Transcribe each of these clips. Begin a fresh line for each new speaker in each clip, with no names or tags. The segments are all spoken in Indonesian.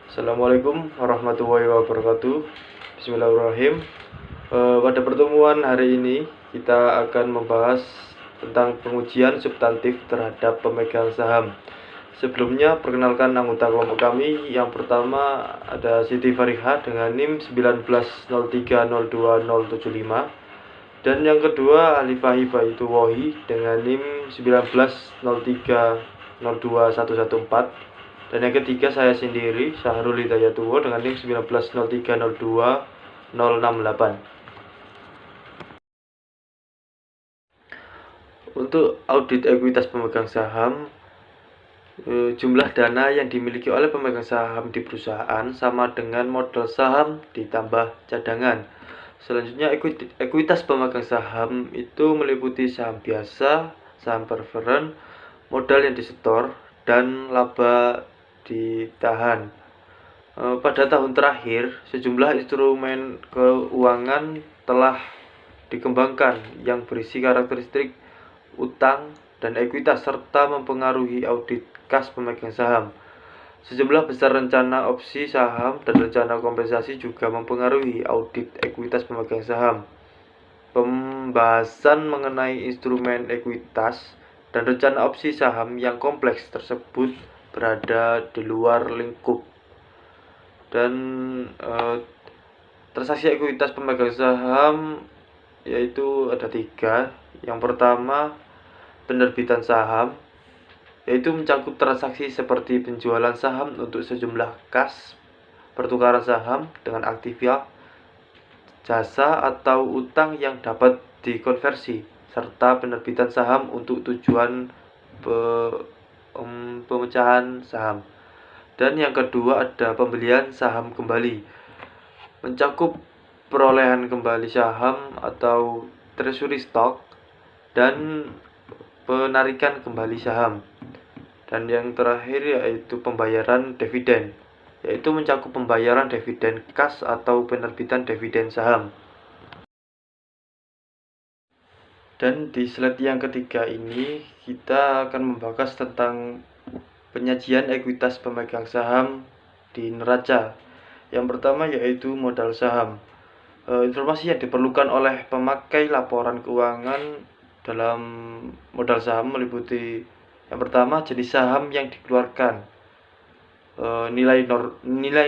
Assalamualaikum warahmatullahi wabarakatuh. Bismillahirrahmanirrahim. Pada pertemuan hari ini kita akan membahas tentang pengujian substantif terhadap pemegang saham. Sebelumnya perkenalkan anggota kelompok kami. Yang pertama ada Siti Fariha dengan NIM 1903020075, dan yang kedua Alifah Hibaitu Wohi dengan NIM 1903021114. Dan yang ketiga saya sendiri, Syahrul Hidayatullah dengan NIM 1903020068. Untuk audit ekuitas pemegang saham, jumlah dana yang dimiliki oleh pemegang saham di perusahaan sama dengan modal saham ditambah cadangan. Selanjutnya, ekuitas pemegang saham itu meliputi saham biasa, saham preferen, modal yang disetor, dan laba ditahan. Pada tahun terakhir, sejumlah instrumen keuangan telah dikembangkan yang berisi karakteristik utang dan ekuitas serta mempengaruhi audit kas pemegang saham. Sejumlah besar rencana opsi saham dan rencana kompensasi juga mempengaruhi audit ekuitas pemegang saham. Pembahasan mengenai instrumen ekuitas dan rencana opsi saham yang kompleks tersebut berada di luar lingkup. Dan transaksi ekuitas pemegang saham yaitu ada 3. Yang pertama, penerbitan saham, yaitu mencakup transaksi seperti penjualan saham untuk sejumlah kas, pertukaran saham dengan aktiva, jasa atau utang yang dapat dikonversi, serta penerbitan saham untuk tujuan pemecahan saham. Dan yang kedua ada pembelian saham kembali, mencakup perolehan kembali saham atau treasury stock dan penarikan kembali saham. Dan yang terakhir yaitu pembayaran dividen, yaitu mencakup pembayaran dividen kas atau penerbitan dividen saham. Dan di slide yang ketiga ini kita akan membahas tentang penyajian ekuitas pemegang saham di neraca. Yang pertama yaitu modal saham. Informasi yang diperlukan oleh pemakai laporan keuangan dalam modal saham meliputi yang pertama jenis saham yang dikeluarkan, nilai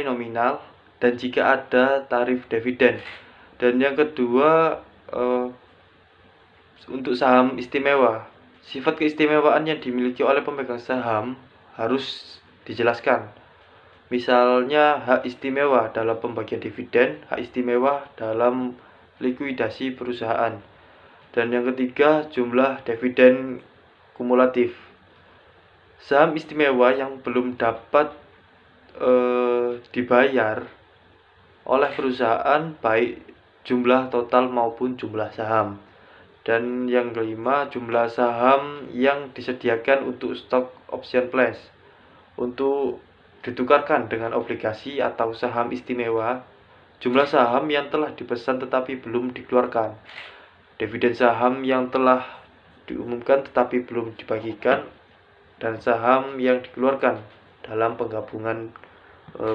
nominal, dan jika ada tarif dividen. Dan yang kedua untuk saham istimewa, sifat keistimewaan yang dimiliki oleh pemegang saham harus dijelaskan. Misalnya hak istimewa dalam pembagian dividen, hak istimewa dalam likuidasi perusahaan. Dan yang ketiga, jumlah dividen kumulatif. Saham istimewa yang belum dapat dibayar oleh perusahaan, baik jumlah total maupun jumlah saham. Dan yang kelima, jumlah saham yang disediakan untuk stok option place untuk ditukarkan dengan obligasi atau saham istimewa, jumlah saham yang telah dipesan tetapi belum dikeluarkan, dividen saham yang telah diumumkan tetapi belum dibagikan, dan saham yang dikeluarkan dalam penggabungan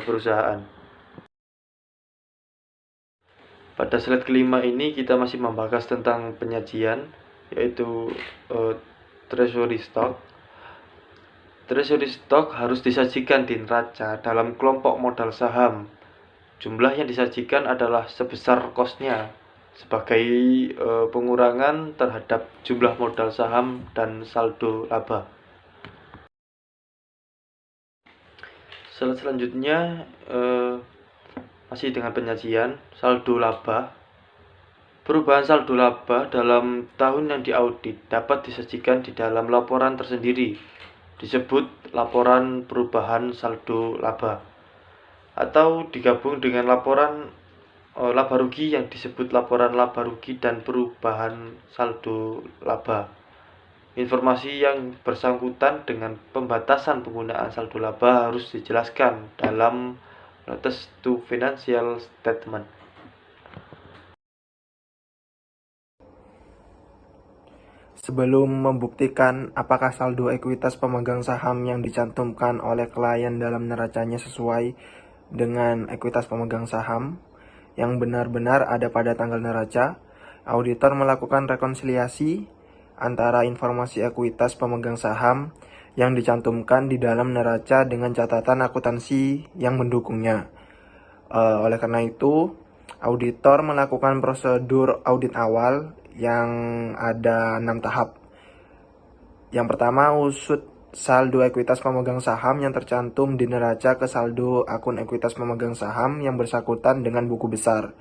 perusahaan. Pada slide kelima ini kita masih membahas tentang penyajian, yaitu treasury stock. Treasury stock harus disajikan di neraca dalam kelompok modal saham. Jumlah yang disajikan adalah sebesar cost-nya sebagai pengurangan terhadap jumlah modal saham dan saldo laba. Slide selanjutnya masih dengan penyajian saldo laba. Perubahan saldo laba dalam tahun yang diaudit dapat disajikan di dalam laporan tersendiri, disebut laporan perubahan saldo laba, atau digabung dengan laporan laba rugi yang disebut laporan laba rugi dan perubahan saldo laba. Informasi yang bersangkutan dengan pembatasan penggunaan saldo laba harus dijelaskan dalam notice to financial statement.
Sebelum membuktikan apakah saldo ekuitas pemegang saham yang dicantumkan oleh klien dalam neracanya sesuai dengan ekuitas pemegang saham yang benar-benar ada pada tanggal neraca, auditor melakukan rekonsiliasi antara informasi ekuitas pemegang saham yang dicantumkan di dalam neraca dengan catatan akuntansi yang mendukungnya. Oleh karena itu, auditor melakukan prosedur audit awal yang ada 6 tahap. Yang pertama, usut saldo ekuitas pemegang saham yang tercantum di neraca ke saldo akun ekuitas pemegang saham yang bersangkutan dengan buku besar.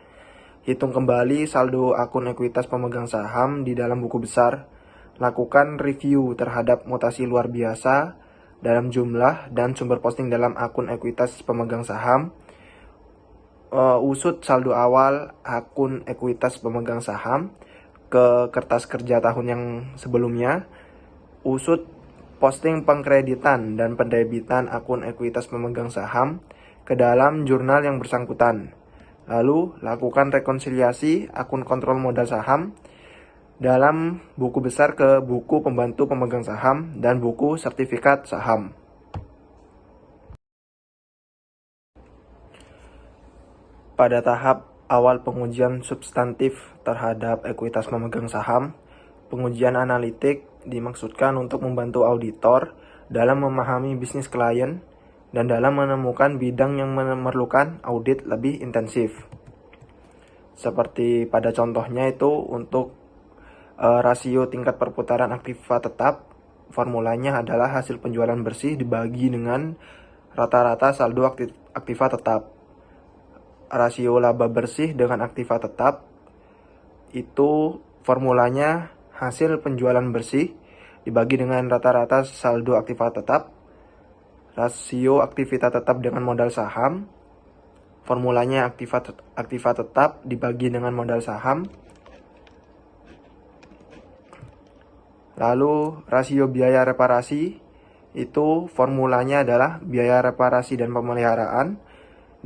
Hitung kembali saldo akun ekuitas pemegang saham di dalam buku besar. Lakukan review terhadap mutasi luar biasa dalam jumlah dan sumber posting dalam akun ekuitas pemegang saham. Usut saldo awal akun ekuitas pemegang saham ke kertas kerja tahun yang sebelumnya. Usut posting pengkreditan dan pendebitan akun ekuitas pemegang saham ke dalam jurnal yang bersangkutan. Lalu, lakukan rekonsiliasi akun kontrol modal saham dalam buku besar ke buku pembantu pemegang saham dan buku sertifikat saham. Pada tahap awal pengujian substantif terhadap ekuitas pemegang saham, pengujian analitik dimaksudkan untuk membantu auditor dalam memahami bisnis klien dan dalam menemukan bidang yang memerlukan audit lebih intensif. Seperti pada contohnya itu untuk rasio tingkat perputaran aktiva tetap, formulanya adalah hasil penjualan bersih dibagi dengan rata-rata saldo aktiva tetap. Rasio laba bersih dengan aktiva tetap itu formulanya hasil penjualan bersih dibagi dengan rata-rata saldo aktiva tetap. Rasio aktivitas tetap dengan modal saham, formulanya aktiva tetap dibagi dengan modal saham. Lalu rasio biaya reparasi itu formulanya adalah biaya reparasi dan pemeliharaan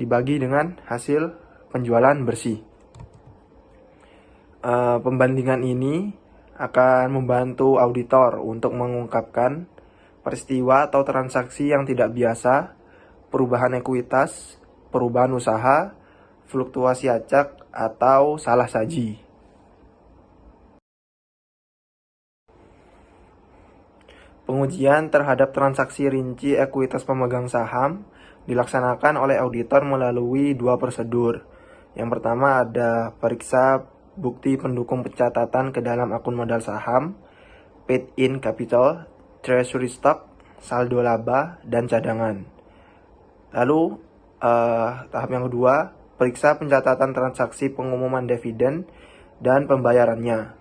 dibagi dengan hasil penjualan bersih. Pembandingan ini akan membantu auditor untuk mengungkapkan peristiwa atau transaksi yang tidak biasa, perubahan ekuitas, perubahan usaha, fluktuasi acak, atau salah saji. Pengujian terhadap transaksi rinci ekuitas pemegang saham dilaksanakan oleh auditor melalui 2 prosedur. Yang pertama ada periksa bukti pendukung pencatatan ke dalam akun modal saham, paid in capital, treasury stock, saldo laba, dan cadangan. Lalu tahap yang kedua, periksa pencatatan transaksi pengumuman dividen dan pembayarannya.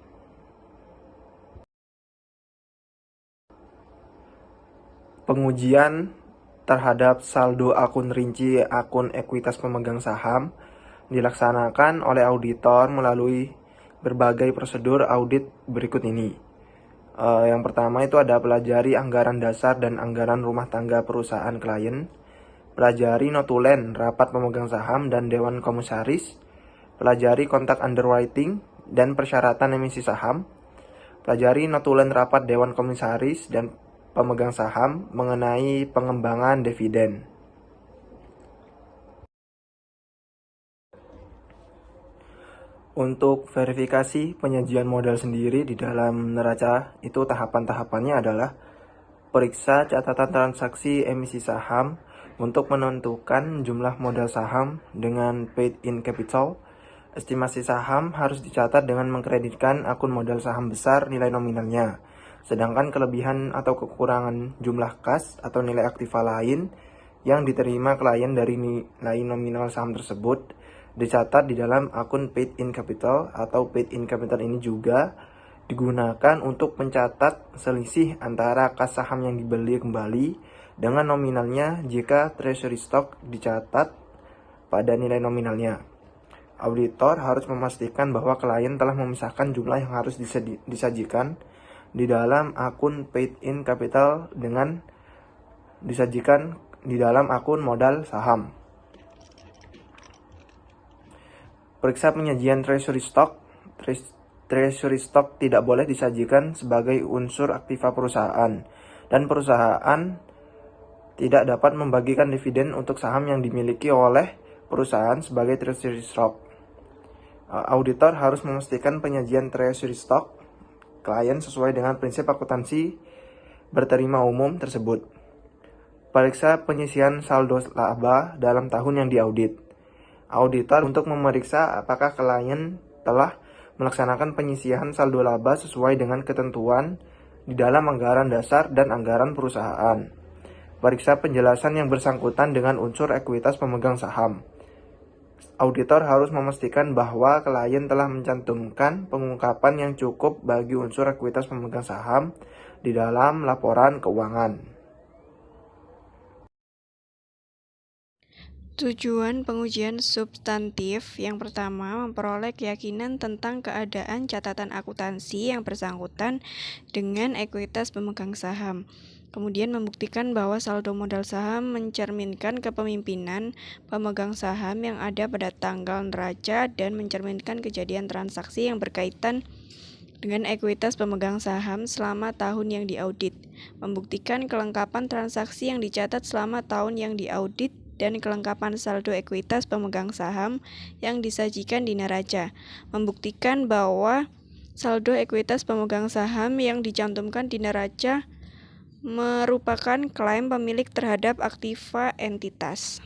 Pengujian terhadap saldo akun rinci akun ekuitas pemegang saham dilaksanakan oleh auditor melalui berbagai prosedur audit berikut ini. Yang pertama itu ada pelajari anggaran dasar dan anggaran rumah tangga perusahaan klien, pelajari notulen rapat pemegang saham dan dewan komisaris, pelajari kontak underwriting dan persyaratan emisi saham, pelajari notulen rapat dewan komisaris dan pemegang saham mengenai pengembangan dividen. Untuk verifikasi penyajian modal sendiri di dalam neraca itu tahapan-tahapannya adalah periksa catatan transaksi emisi saham untuk menentukan jumlah modal saham dengan paid in capital. Estimasi saham harus dicatat dengan mengkreditkan akun modal saham besar nilai nominalnya. Sedangkan kelebihan atau kekurangan jumlah kas atau nilai aktiva lain yang diterima klien dari nilai nominal saham tersebut dicatat di dalam akun paid in capital, atau paid in capital ini juga digunakan untuk mencatat selisih antara kas saham yang dibeli kembali dengan nominalnya jika treasury stock dicatat pada nilai nominalnya. Auditor harus memastikan bahwa klien telah memisahkan jumlah yang harus disajikan di dalam akun paid in capital dengan disajikan di dalam akun modal saham. Periksa penyajian treasury stock. Treasury stock tidak boleh disajikan sebagai unsur aktiva perusahaan, dan perusahaan tidak dapat membagikan dividen untuk saham yang dimiliki oleh perusahaan sebagai treasury stock. Auditor harus memastikan penyajian treasury stock klien sesuai dengan prinsip akuntansi berterima umum tersebut. Periksa penyisian saldo laba dalam tahun yang diaudit. Auditor untuk memeriksa apakah klien telah melaksanakan penyisian saldo laba sesuai dengan ketentuan di dalam anggaran dasar dan anggaran perusahaan. Periksa penjelasan yang bersangkutan dengan unsur ekuitas pemegang saham. Auditor harus memastikan bahwa klien telah mencantumkan pengungkapan yang cukup bagi unsur ekuitas pemegang saham di dalam laporan keuangan.
Tujuan pengujian substantif yang pertama, memperoleh keyakinan tentang keadaan catatan akuntansi yang bersangkutan dengan ekuitas pemegang saham. Kemudian membuktikan bahwa saldo modal saham mencerminkan kepemimpinan pemegang saham yang ada pada tanggal neraca dan mencerminkan kejadian transaksi yang berkaitan dengan ekuitas pemegang saham selama tahun yang diaudit. Membuktikan kelengkapan transaksi yang dicatat selama tahun yang diaudit dan kelengkapan saldo ekuitas pemegang saham yang disajikan di neraca. Membuktikan bahwa saldo ekuitas pemegang saham yang dicantumkan di neraca merupakan klaim pemilik terhadap aktiva entitas.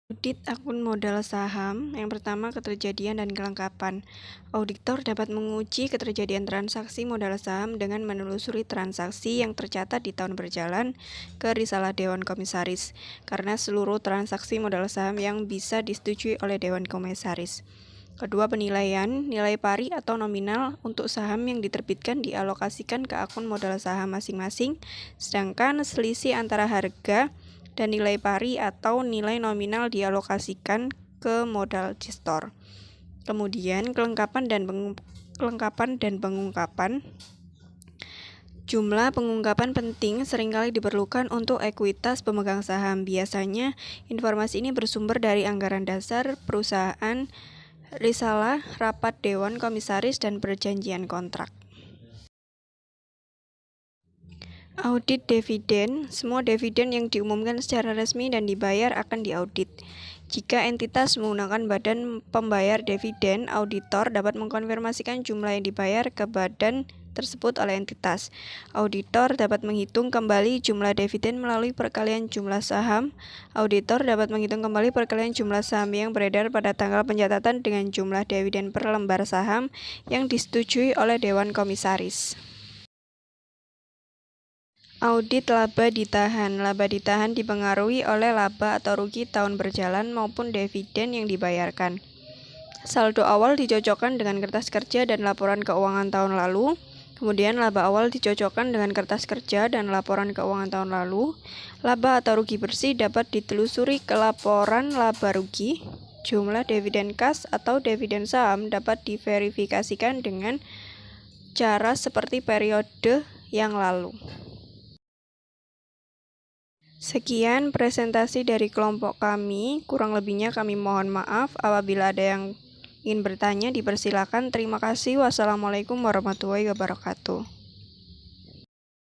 Audit akun modal saham. Yang pertama, keterjadian dan kelengkapan. Auditor dapat menguji keterjadian transaksi modal saham dengan menelusuri transaksi yang tercatat di tahun berjalan ke risalah Dewan Komisaris, karena seluruh transaksi modal saham yang bisa disetujui oleh Dewan Komisaris. Kedua, penilaian. Nilai pari atau nominal untuk saham yang diterbitkan dialokasikan ke akun modal saham masing-masing, sedangkan selisih antara harga dan nilai pari atau nilai nominal dialokasikan ke modal gestor. Kemudian, kelengkapan dan pengungkapan. Jumlah pengungkapan penting seringkali diperlukan untuk ekuitas pemegang saham. Biasanya, informasi ini bersumber dari anggaran dasar perusahaan, risalah, rapat Dewan Komisaris, dan perjanjian kontrak. Audit dividen. Semua dividen yang diumumkan secara resmi dan dibayar akan diaudit. Jika entitas menggunakan badan pembayar dividen, auditor dapat mengkonfirmasikan jumlah yang dibayar ke badan tersebut oleh entitas. Auditor dapat menghitung kembali jumlah dividen melalui perkalian jumlah saham. Auditor dapat menghitung kembali perkalian jumlah saham yang beredar pada tanggal pencatatan dengan jumlah dividen per lembar saham yang disetujui oleh Dewan Komisaris. Audit laba ditahan. Laba ditahan dipengaruhi oleh laba atau rugi tahun berjalan maupun dividen yang dibayarkan. Saldo awal dicocokkan dengan kertas kerja dan laporan keuangan tahun lalu. Kemudian laba awal dicocokkan dengan kertas kerja dan laporan keuangan tahun lalu. Laba atau rugi bersih dapat ditelusuri ke laporan laba rugi. Jumlah dividen kas atau dividen saham dapat diverifikasikan dengan cara seperti periode yang lalu. Sekian presentasi dari kelompok kami, kurang lebihnya kami mohon maaf. Apabila ada yang ingin bertanya, dipersilakan. Terima kasih. Wassalamualaikum warahmatullahi wabarakatuh.